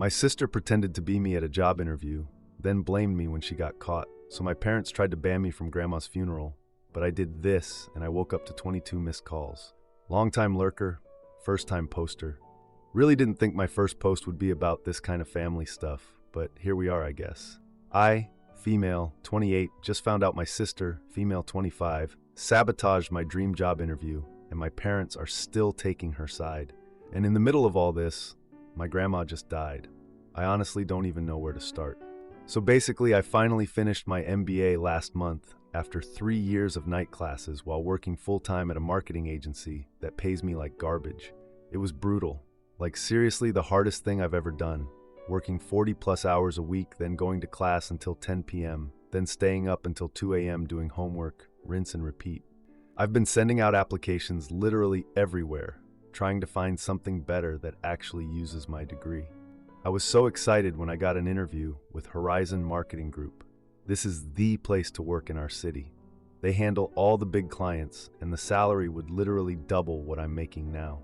My sister pretended to be me at a job interview, then blamed me when she got caught. So my parents tried to ban me from grandma's funeral, but I did this and I woke up to 22 missed calls. Long-time lurker, first-time poster. Really didn't think my first post would be about this kind of family stuff, but here we are, I guess. I, female, 28, just found out my sister, female 25, sabotaged my dream job interview, and my parents are still taking her side. And in the middle of all this, my grandma just died. I honestly don't even know where to start. So basically, I finally finished my MBA last month after 3 years of night classes while working full-time at a marketing agency that pays me like garbage. It was brutal. Like seriously, the hardest thing I've ever done. Working 40+ hours a week, then going to class until 10 p.m., then staying up until 2 a.m. doing homework, rinse and repeat. I've been sending out applications literally everywhere, trying to find something better that actually uses my degree. I was so excited when I got an interview with Horizon Marketing Group. This is the place to work in our city. They handle all the big clients, and the salary would literally double what I'm making now.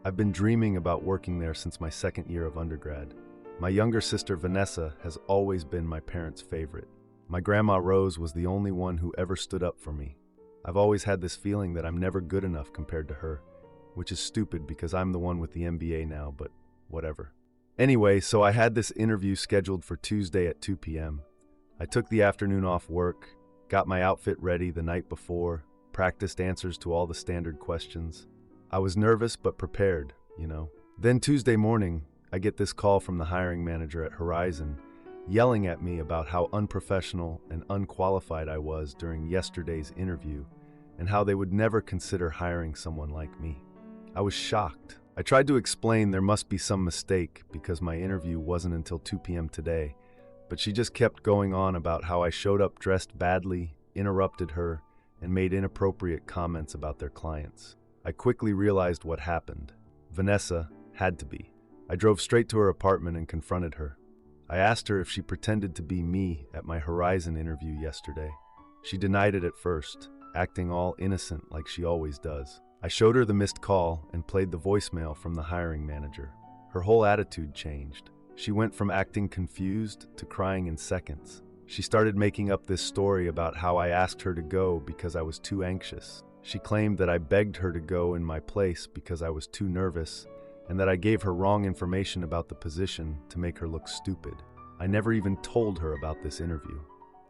I've been dreaming about working there since my second year of undergrad. My younger sister Vanessa has always been my parents' favorite. My grandma Rose was the only one who ever stood up for me. I've always had this feeling that I'm never good enough compared to her, which is stupid because I'm the one with the MBA now, but whatever. Anyway, so I had this interview scheduled for Tuesday at 2 p.m. I took the afternoon off work, got my outfit ready the night before, practiced answers to all the standard questions. I was nervous but prepared, you know. Then Tuesday morning, I get this call from the hiring manager at Horizon, yelling at me about how unprofessional and unqualified I was during yesterday's interview, and how they would never consider hiring someone like me. I was shocked. I tried to explain there must be some mistake because my interview wasn't until 2 p.m. today, but she just kept going on about how I showed up dressed badly, interrupted her, and made inappropriate comments about their clients. I quickly realized what happened. Vanessa had to be. I drove straight to her apartment and confronted her. I asked her if she pretended to be me at my Horizon interview yesterday. She denied it at first, acting all innocent like she always does. I showed her the missed call and played the voicemail from the hiring manager. Her whole attitude changed. She went from acting confused to crying in seconds. She started making up this story about how I asked her to go because I was too anxious. She claimed that I begged her to go in my place because I was too nervous, and that I gave her wrong information about the position to make her look stupid. I never even told her about this interview.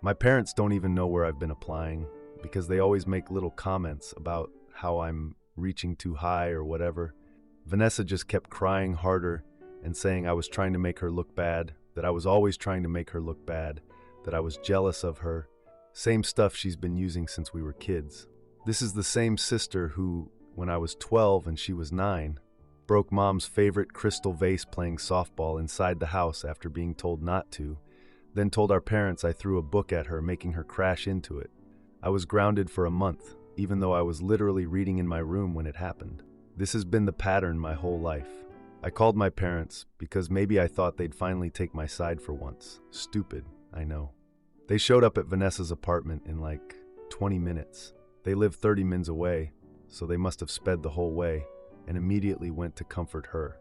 My parents don't even know where I've been applying because they always make little comments about how I'm reaching too high or whatever. Vanessa just kept crying harder and saying I was trying to make her look bad, that I was always trying to make her look bad, that I was jealous of her. Same stuff she's been using since we were kids. This is the same sister who, when I was 12 and she was 9, broke Mom's favorite crystal vase playing softball inside the house after being told not to, then told our parents I threw a book at her, making her crash into it. I was grounded for a month, even though I was literally reading in my room when it happened. This has been the pattern my whole life. I called my parents because maybe I thought they'd finally take my side for once. Stupid, I know. They showed up at Vanessa's apartment in like 20 minutes. They live 30 minutes away, so they must have sped the whole way and immediately went to comfort her.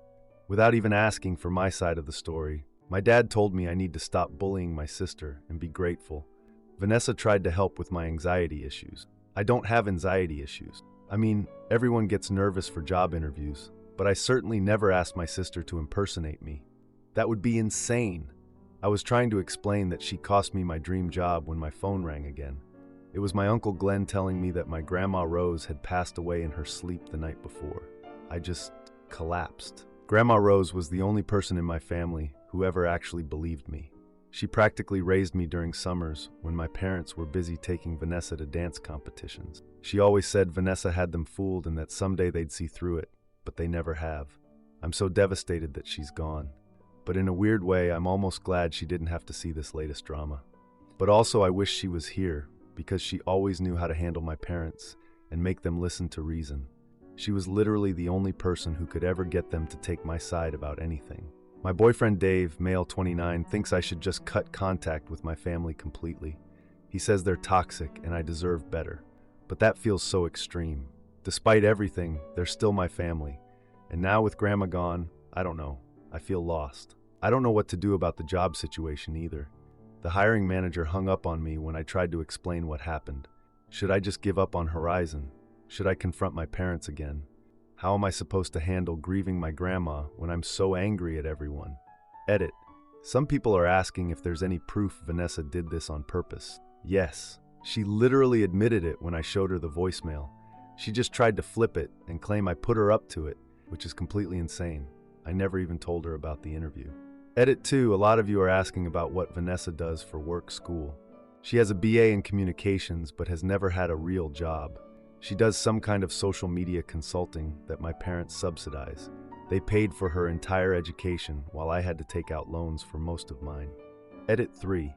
Without even asking for my side of the story, my dad told me I need to stop bullying my sister and be grateful. Vanessa tried to help with my anxiety issues. I don't have anxiety issues. I mean, everyone gets nervous for job interviews, but I certainly never asked my sister to impersonate me. That would be insane. I was trying to explain that she cost me my dream job when my phone rang again. It was my Uncle Glenn telling me that my Grandma Rose had passed away in her sleep the night before. I just collapsed. Grandma Rose was the only person in my family who ever actually believed me. She practically raised me during summers when my parents were busy taking Vanessa to dance competitions. She always said Vanessa had them fooled and that someday they'd see through it, but they never have. I'm so devastated that she's gone. But in a weird way, I'm almost glad she didn't have to see this latest drama. But also I wish she was here, because she always knew how to handle my parents and make them listen to reason. She was literally the only person who could ever get them to take my side about anything. My boyfriend Dave, male 29, thinks I should just cut contact with my family completely. He says they're toxic and I deserve better. But that feels so extreme. Despite everything, they're still my family. And now with Grandma gone, I don't know. I feel lost. I don't know what to do about the job situation either. The hiring manager hung up on me when I tried to explain what happened. Should I just give up on Horizon? Should I confront my parents again? How am I supposed to handle grieving my grandma when I'm so angry at everyone? Edit. Some people are asking if there's any proof Vanessa did this on purpose. Yes, she literally admitted it when I showed her the voicemail. She just tried to flip it and claim I put her up to it, which is completely insane. I never even told her about the interview. Edit 2. A lot of you are asking about what Vanessa does for work school. She has a BA in communications but has never had a real job. She does some kind of social media consulting that my parents subsidize. They paid for her entire education while I had to take out loans for most of mine. Edit 3.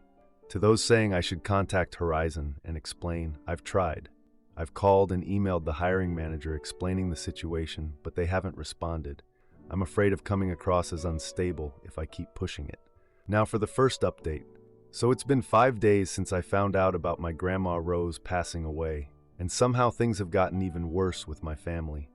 To those saying I should contact Horizon and explain, I've tried. I've called and emailed the hiring manager explaining the situation, but they haven't responded. I'm afraid of coming across as unstable if I keep pushing it. Now for the first update. So it's been 5 days since I found out about my grandma Rose passing away, and somehow things have gotten even worse with my family.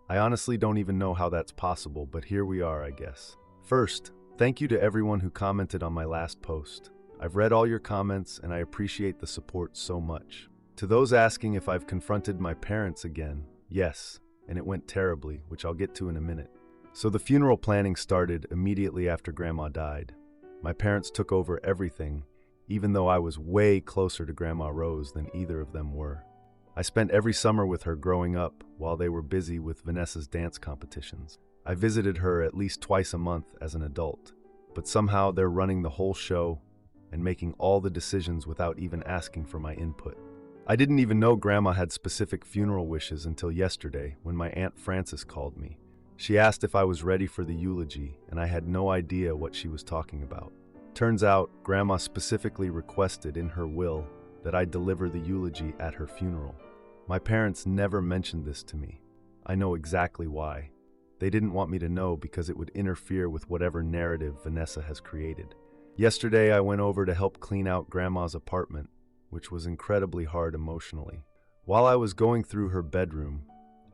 I honestly don't even know how that's possible, but here we are, I guess. First, thank you to everyone who commented on my last post. I've read all your comments and I appreciate the support so much. To those asking if I've confronted my parents again, yes, and it went terribly, which I'll get to in a minute. So the funeral planning started immediately after Grandma died. My parents took over everything, even though I was way closer to Grandma Rose than either of them were. I spent every summer with her growing up while they were busy with Vanessa's dance competitions. I visited her at least twice a month as an adult, but somehow they're running the whole show and making all the decisions without even asking for my input. I didn't even know Grandma had specific funeral wishes until yesterday when my Aunt Frances called me. She asked if I was ready for the eulogy, and I had no idea what she was talking about. Turns out, Grandma specifically requested in her will that I deliver the eulogy at her funeral. My parents never mentioned this to me. I know exactly why. They didn't want me to know because it would interfere with whatever narrative Vanessa has created. Yesterday, I went over to help clean out Grandma's apartment, which was incredibly hard emotionally. While I was going through her bedroom,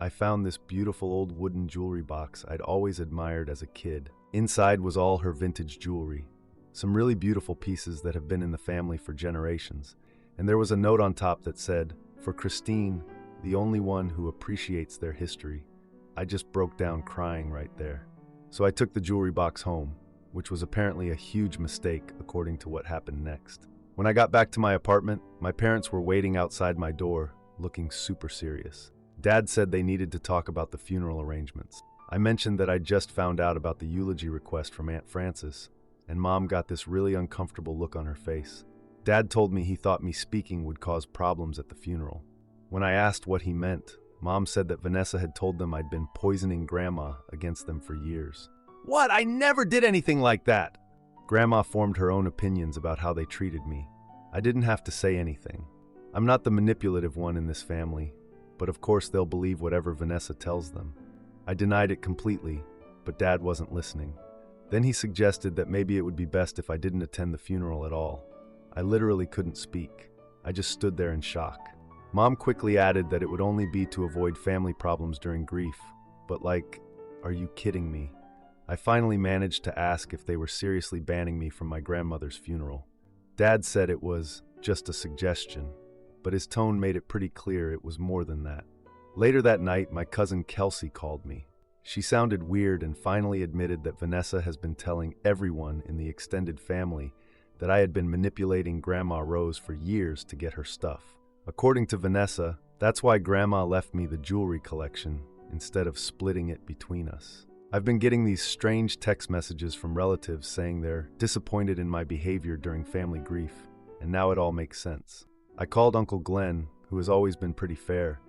I found this beautiful old wooden jewelry box I'd always admired as a kid. Inside was all her vintage jewelry, some really beautiful pieces that have been in the family for generations, and there was a note on top that said, "For Christine, the only one who appreciates their history." I just broke down crying right there. So I took the jewelry box home, which was apparently a huge mistake according to what happened next. When I got back to my apartment, my parents were waiting outside my door, looking super serious. Dad said they needed to talk about the funeral arrangements. I mentioned that I'd just found out about the eulogy request from Aunt Frances, and Mom got this really uncomfortable look on her face. Dad told me he thought me speaking would cause problems at the funeral. When I asked what he meant, Mom said that Vanessa had told them I'd been poisoning Grandma against them for years. What? I never did anything like that! Grandma formed her own opinions about how they treated me. I didn't have to say anything. I'm not the manipulative one in this family, but of course they'll believe whatever Vanessa tells them. I denied it completely, but Dad wasn't listening. Then he suggested that maybe it would be best if I didn't attend the funeral at all. I literally couldn't speak. I just stood there in shock. Mom quickly added that it would only be to avoid family problems during grief, but are you kidding me? I finally managed to ask if they were seriously banning me from my grandmother's funeral. Dad said it was just a suggestion, but his tone made it pretty clear it was more than that. Later that night, my cousin Kelsey called me. She sounded weird and finally admitted that Vanessa has been telling everyone in the extended family that I had been manipulating Grandma Rose for years to get her stuff. According to Vanessa, that's why Grandma left me the jewelry collection instead of splitting it between us. I've been getting these strange text messages from relatives saying they're disappointed in my behavior during family grief, and now it all makes sense. I called Uncle Glenn, who has always been pretty fair,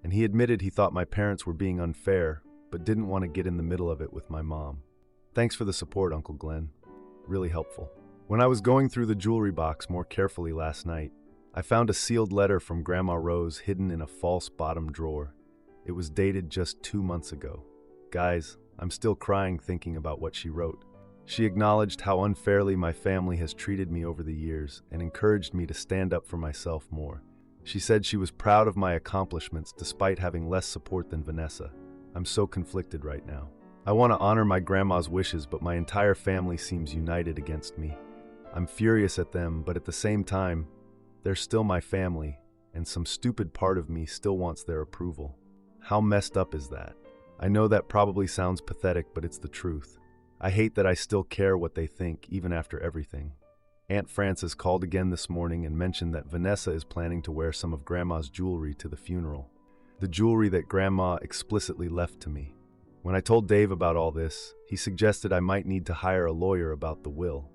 and he admitted he thought my parents were being unfair, but didn't want to get in the middle of it with my mom. Thanks for the support, Uncle Glenn. Really helpful. When I was going through the jewelry box more carefully last night, I found a sealed letter from Grandma Rose hidden in a false bottom drawer. It was dated just 2 months ago. Guys, I'm still crying thinking about what she wrote. She acknowledged how unfairly my family has treated me over the years and encouraged me to stand up for myself more. She said she was proud of my accomplishments despite having less support than Vanessa. I'm so conflicted right now. I want to honor my grandma's wishes, but my entire family seems united against me. I'm furious at them, but at the same time, they're still my family, and some stupid part of me still wants their approval. How messed up is that? I know that probably sounds pathetic, but it's the truth. I hate that I still care what they think, even after everything. Aunt Frances called again this morning and mentioned that Vanessa is planning to wear some of Grandma's jewelry to the funeral. The jewelry that Grandma explicitly left to me. When I told Dave about all this, he suggested I might need to hire a lawyer about the will.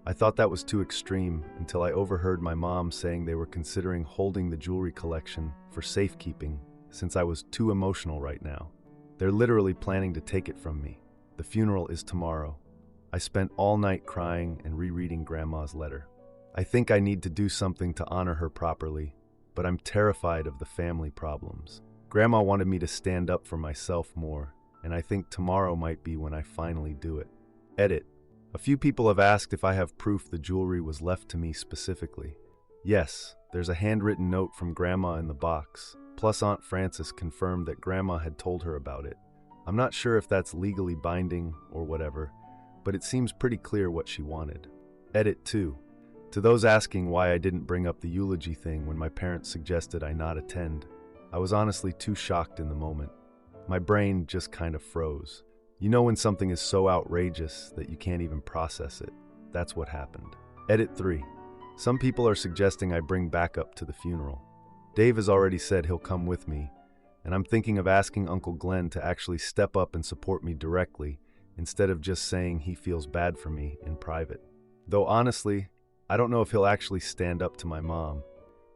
I thought that was too extreme until I overheard my mom saying they were considering holding the jewelry collection for safekeeping since I was too emotional right now. They're literally planning to take it from me. The funeral is tomorrow. I spent all night crying and rereading Grandma's letter. I think I need to do something to honor her properly, but I'm terrified of the family problems. Grandma wanted me to stand up for myself more, and I think tomorrow might be when I finally do it. Edit. A few people have asked if I have proof the jewelry was left to me specifically. Yes, there's a handwritten note from Grandma in the box, plus Aunt Frances confirmed that Grandma had told her about it. I'm not sure if that's legally binding or whatever, but it seems pretty clear what she wanted. Edit 2. To those asking why I didn't bring up the eulogy thing when my parents suggested I not attend, I was honestly too shocked in the moment. My brain just kind of froze. You know when something is so outrageous that you can't even process it. That's what happened. Edit 3. Some people are suggesting I bring backup to the funeral. Dave has already said he'll come with me, and I'm thinking of asking Uncle Glenn to actually step up and support me directly instead of just saying he feels bad for me in private. Though honestly, I don't know if he'll actually stand up to my mom.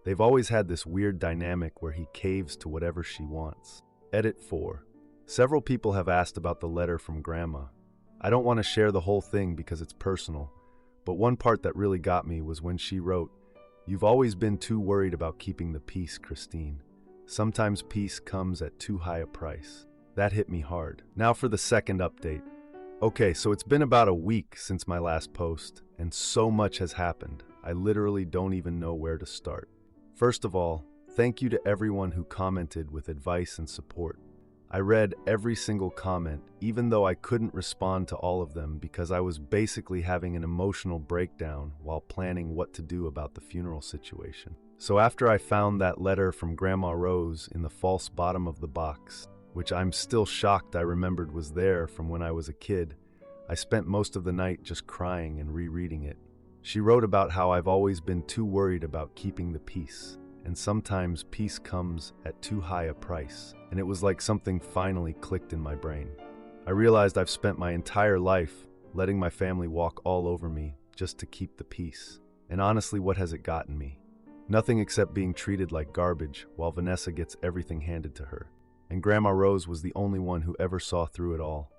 They've always had this weird dynamic where he caves to whatever she wants. Edit 4. Several people have asked about the letter from Grandma. I don't want to share the whole thing because it's personal, but one part that really got me was when she wrote, "You've always been too worried about keeping the peace, Christine. Sometimes peace comes at too high a price." That hit me hard. Now for the second update. Okay, so it's been about a week since my last post, and so much has happened. I literally don't even know where to start. First of all, thank you to everyone who commented with advice and support. I read every single comment, even though I couldn't respond to all of them because I was basically having an emotional breakdown while planning what to do about the funeral situation. So after I found that letter from Grandma Rose in the false bottom of the box, which I'm still shocked I remembered was there from when I was a kid, I spent most of the night just crying and rereading it. She wrote about how I've always been too worried about keeping the peace, and sometimes peace comes at too high a price, and it was like something finally clicked in my brain. I realized I've spent my entire life letting my family walk all over me just to keep the peace. And honestly, what has it gotten me? Nothing except being treated like garbage while Vanessa gets everything handed to her. And Grandma Rose was the only one who ever saw through it all.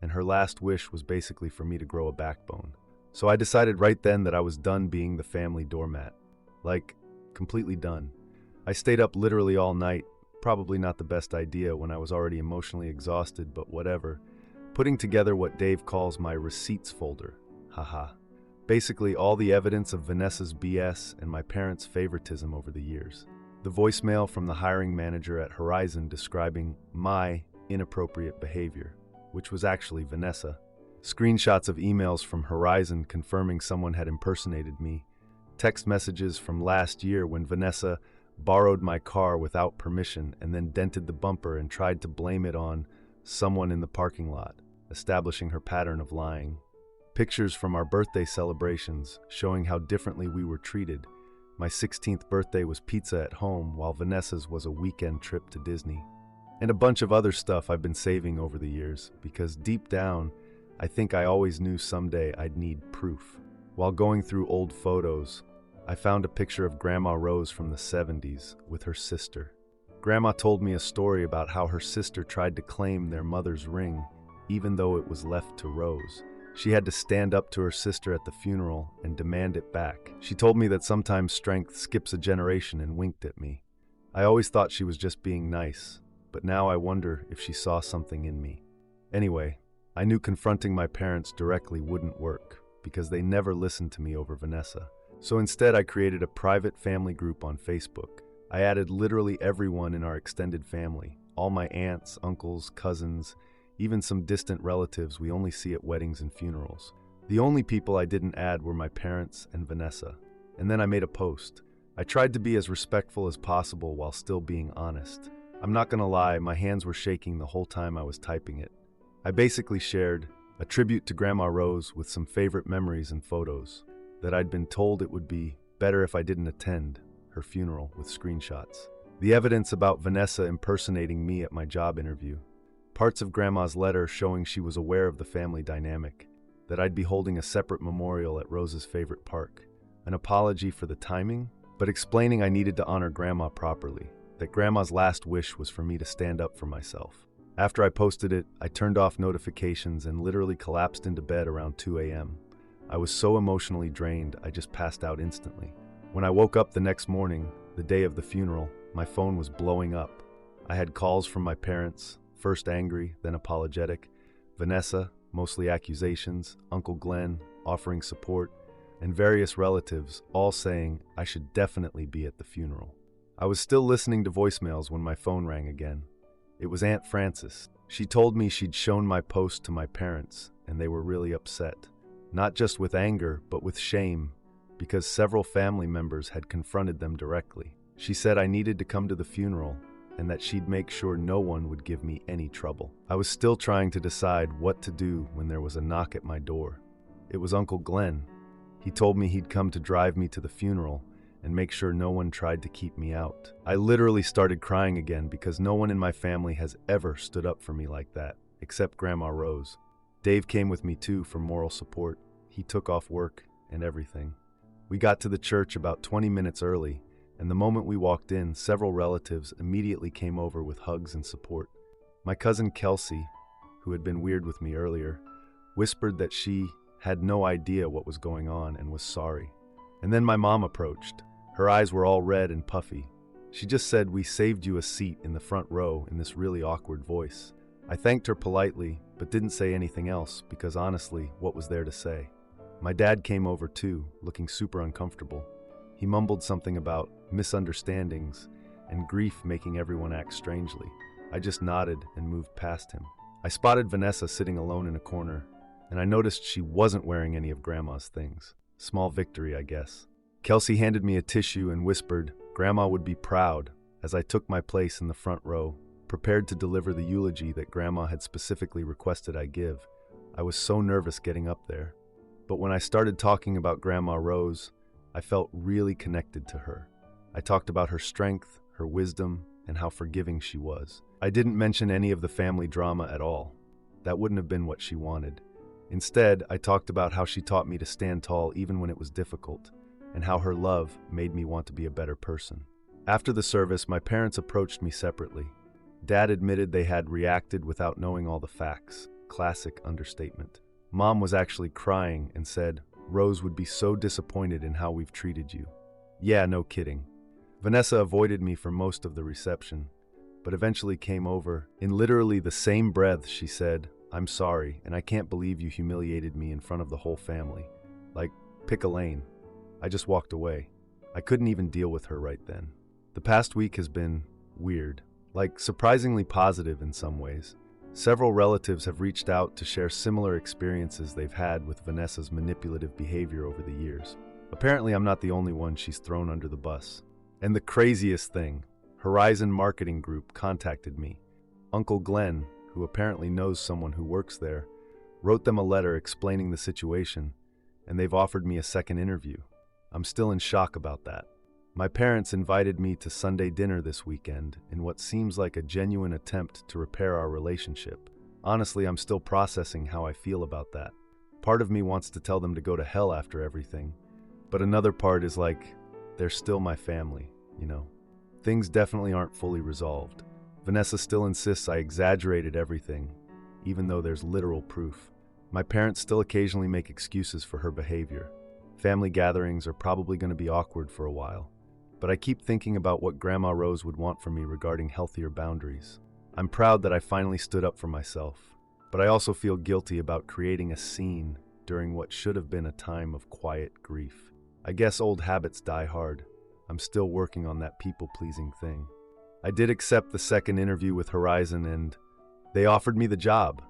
And her last wish was basically for me to grow a backbone. So I decided right then that I was done being the family doormat. Like, completely done. I stayed up literally all night, probably not the best idea when I was already emotionally exhausted, but whatever, putting together what Dave calls my receipts folder. Haha. Basically all the evidence of Vanessa's BS and my parents' favoritism over the years. The voicemail from the hiring manager at Horizon describing my inappropriate behavior, which was actually Vanessa. Screenshots of emails from Horizon confirming someone had impersonated me. Text messages from last year when Vanessa borrowed my car without permission and then dented the bumper and tried to blame it on someone in the parking lot, establishing her pattern of lying. Pictures from our birthday celebrations showing how differently we were treated. My 16th birthday was pizza at home, while Vanessa's was a weekend trip to Disney. And a bunch of other stuff I've been saving over the years, because deep down, I think I always knew someday I'd need proof. While going through old photos, I found a picture of Grandma Rose from the 70s with her sister. Grandma told me a story about how her sister tried to claim their mother's ring, even though it was left to Rose. She had to stand up to her sister at the funeral and demand it back. She told me that sometimes strength skips a generation and winked at me. I always thought she was just being nice, but now I wonder if she saw something in me. Anyway, I knew confronting my parents directly wouldn't work because they never listened to me over Vanessa. So instead, I created a private family group on Facebook. I added literally everyone in our extended family, all my aunts, uncles, cousins, even some distant relatives we only see at weddings and funerals. The only people I didn't add were my parents and Vanessa. And then I made a post. I tried to be as respectful as possible while still being honest. I'm not gonna lie, my hands were shaking the whole time I was typing it. I basically shared a tribute to Grandma Rose with some favorite memories and photos, that I'd been told it would be better if I didn't attend her funeral, with screenshots. The evidence about Vanessa impersonating me at my job interview. Parts of Grandma's letter showing she was aware of the family dynamic, that I'd be holding a separate memorial at Rose's favorite park. An apology for the timing, but explaining I needed to honor Grandma properly, that Grandma's last wish was for me to stand up for myself. After I posted it, I turned off notifications and literally collapsed into bed around 2 a.m. I was so emotionally drained, I just passed out instantly. When I woke up the next morning, the day of the funeral, my phone was blowing up. I had calls from my parents, first angry, then apologetic, Vanessa, mostly accusations, Uncle Glenn, offering support, and various relatives, all saying I should definitely be at the funeral. I was still listening to voicemails when my phone rang again. It was Aunt Frances. She told me she'd shown my post to my parents, and they were really upset. Not just with anger, but with shame, because several family members had confronted them directly. She said I needed to come to the funeral, and that she'd make sure no one would give me any trouble. I was still trying to decide what to do when there was a knock at my door. It was Uncle Glenn. He told me he'd come to drive me to the funeral and make sure no one tried to keep me out. I literally started crying again because no one in my family has ever stood up for me like that, except Grandma Rose. Dave came with me too for moral support. He took off work and everything. We got to the church about 20 minutes early, and the moment we walked in, several relatives immediately came over with hugs and support. My cousin Kelsey, who had been weird with me earlier, whispered that she had no idea what was going on and was sorry. And then my mom approached. Her eyes were all red and puffy. She just said, "We saved you a seat in the front row," in this really awkward voice. I thanked her politely, but didn't say anything else because honestly, what was there to say? My dad came over too, looking super uncomfortable. He mumbled something about misunderstandings and grief making everyone act strangely. I just nodded and moved past him. I spotted Vanessa sitting alone in a corner, and I noticed she wasn't wearing any of Grandma's things. Small victory, I guess. Kelsey handed me a tissue and whispered, "Grandma would be proud," as I took my place in the front row, prepared to deliver the eulogy that Grandma had specifically requested I give. I was so nervous getting up there. But when I started talking about Grandma Rose, I felt really connected to her. I talked about her strength, her wisdom, and how forgiving she was. I didn't mention any of the family drama at all. That wouldn't have been what she wanted. Instead, I talked about how she taught me to stand tall even when it was difficult, and how her love made me want to be a better person. After the service, my parents approached me separately. Dad admitted they had reacted without knowing all the facts. Classic understatement. Mom was actually crying and said, "Rose would be so disappointed in how we've treated you." Yeah, no kidding. Vanessa avoided me for most of the reception, but eventually came over. In literally the same breath, she said, "I'm sorry, and I can't believe you humiliated me in front of the whole family." Like, pick a lane. I just walked away. I couldn't even deal with her right then. The past week has been weird, like surprisingly positive in some ways. Several relatives have reached out to share similar experiences they've had with Vanessa's manipulative behavior over the years. Apparently, I'm not the only one she's thrown under the bus. And the craziest thing, Horizon Marketing Group contacted me. Uncle Glenn, who apparently knows someone who works there, wrote them a letter explaining the situation, and they've offered me a second interview. I'm still in shock about that. My parents invited me to Sunday dinner this weekend in what seems like a genuine attempt to repair our relationship. Honestly, I'm still processing how I feel about that. Part of me wants to tell them to go to hell after everything, but another part is like, they're still my family, you know? Things definitely aren't fully resolved. Vanessa still insists I exaggerated everything, even though there's literal proof. My parents still occasionally make excuses for her behavior. Family gatherings are probably going to be awkward for a while. But I keep thinking about what Grandma Rose would want from me regarding healthier boundaries. I'm proud that I finally stood up for myself, but I also feel guilty about creating a scene during what should have been a time of quiet grief. I guess old habits die hard. I'm still working on that people-pleasing thing. I did accept the second interview with Horizon, and They offered me the job.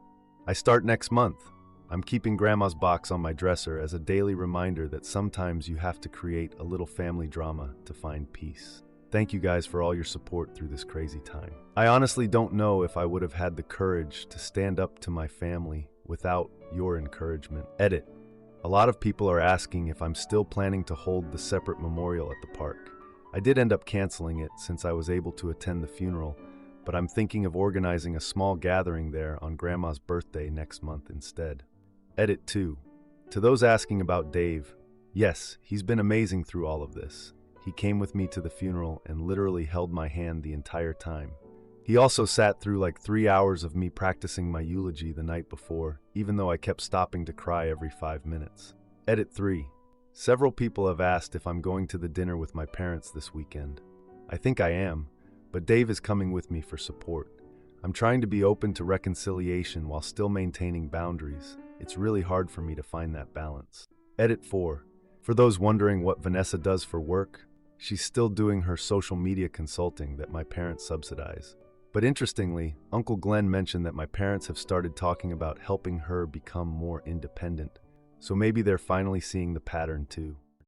I start next month. I'm keeping Grandma's box on my dresser as a daily reminder that sometimes you have to create a little family drama to find peace. Thank you guys for all your support through this crazy time. I honestly don't know if I would have had the courage to stand up to my family without your encouragement. Edit. A lot of people are asking if I'm still planning to hold the separate memorial at the park. I did end up canceling it since I was able to attend the funeral, but I'm thinking of organizing a small gathering there on Grandma's birthday next month instead. Edit 2. To those asking about Dave, yes, he's been amazing through all of this. He came with me to the funeral and literally held my hand the entire time. He also sat through like 3 hours of me practicing my eulogy the night before, even though I kept stopping to cry every 5 minutes. Edit 3. Several people have asked if I'm going to the dinner with my parents this weekend. I think I am, but Dave is coming with me for support. I'm trying to be open to reconciliation while still maintaining boundaries. It's really hard for me to find that balance. Edit 4. For those wondering what Vanessa does for work, she's still doing her social media consulting that my parents subsidize. But interestingly, Uncle Glenn mentioned that my parents have started talking about helping her become more independent. So maybe they're finally seeing the pattern too.